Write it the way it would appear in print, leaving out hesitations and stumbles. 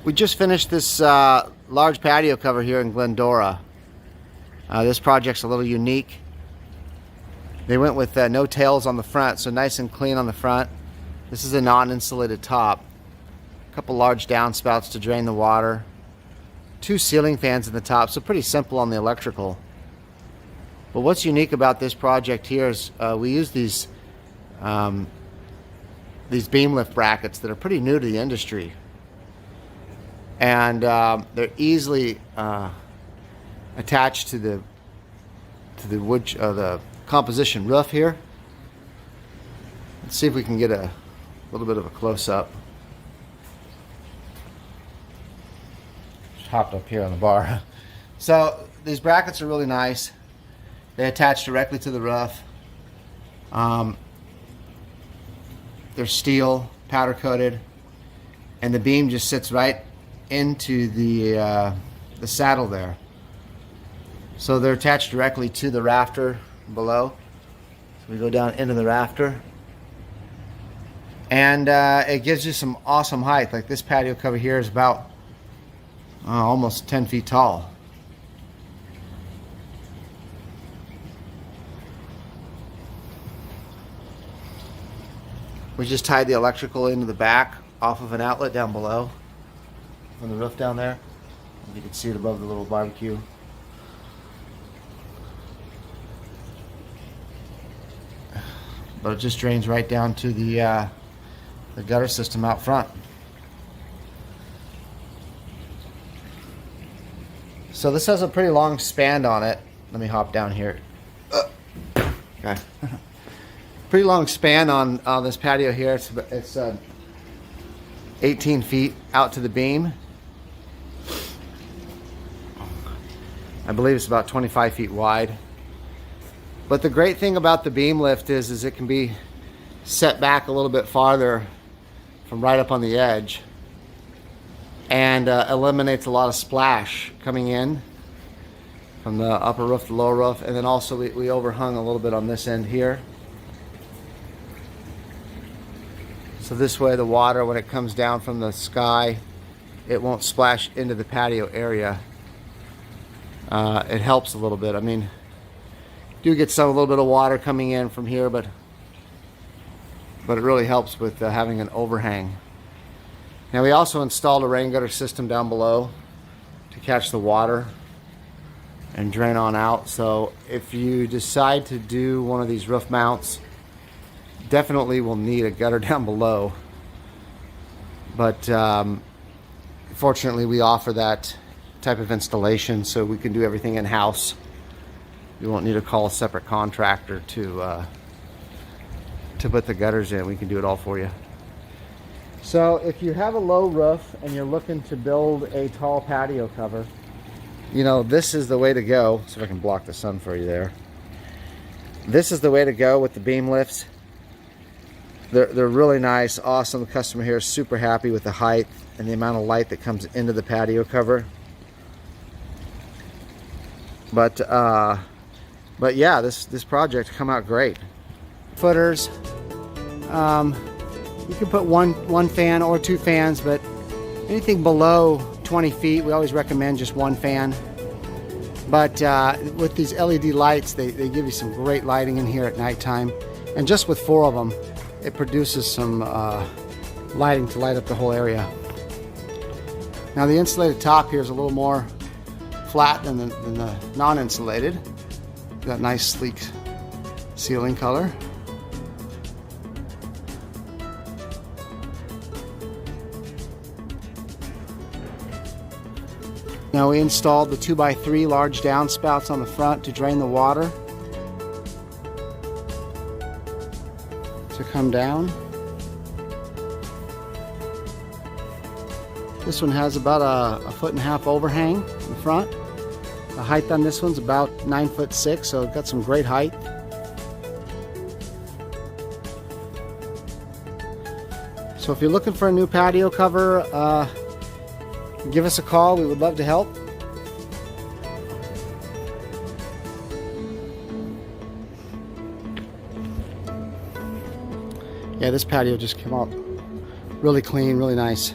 We just finished this large patio cover here in Glendora. This project's a little unique. They went with no tails on the front, so nice and clean on the front. This is a non-insulated top. A couple large downspouts to drain the water. 2 ceiling fans in the top, so pretty simple on the electrical. But what's unique about this project here is we use these beam lift brackets that are pretty new to the industry. And they're easily attached to the wood, the composition roof here. Let's see if we can get a little bit of a close-up. Just hopped up here on the bar. So these brackets are really nice. They attach directly to the roof. They're steel, powder coated, and the beam just sits right into the saddle there. So they're attached directly to the rafter below. So we go down into the rafter, and it gives you some awesome height. Like this patio cover here is about almost 10 feet tall. We just tied the electrical into the back off of an outlet down below on the roof down there. You can see it above the little barbecue. But it just drains right down to the gutter system out front. So this has a pretty long span on it. Let me hop down here. Okay. Pretty long span on this patio here. It's 18 feet out to the beam. I believe it's about 25 feet wide. But the great thing about the beam lift is it can be set back a little bit farther from right up on the edge, and eliminates a lot of splash coming in from the upper roof to the lower roof. And then also we overhung a little bit on this end here. So this way the water, when it comes down from the sky, it won't splash into the patio area. It helps a little bit. I mean, you do get a little bit of water coming in from here, but it really helps with having an overhang. Now we also installed a rain gutter system down below to catch the water and drain on out. So if you decide to do one of these roof mounts, definitely will need a gutter down below, but fortunately we offer that type of installation, so we can do everything in-house. You won't need to call a separate contractor to put the gutters in. We can do it all for you. So if you have a low roof and you're looking to build a tall patio cover, you know, this is the way to go. So if I can block the sun for you there. This is the way to go with the beam lifts. They're really nice, awesome. The customer here is super happy with the height and the amount of light that comes into the patio cover. But yeah, this project come out great. Footers, you can put one fan or 2 fans, but anything below 20 feet, we always recommend just 1 fan. But with these LED lights, they give you some great lighting in here at nighttime, and just with 4 of them, it produces some lighting to light up the whole area. Now the insulated top here is a little more flat than the non-insulated. Got nice sleek ceiling color. Now we installed the 2x3 large downspouts on the front to drain the water to come down. This one has about a 1.5 foot overhang in the front. The height on this one's about 9'6", so it's got some great height. So if you're looking for a new patio cover, give us a call. We would love to help. Yeah, this patio just came out really clean, really nice.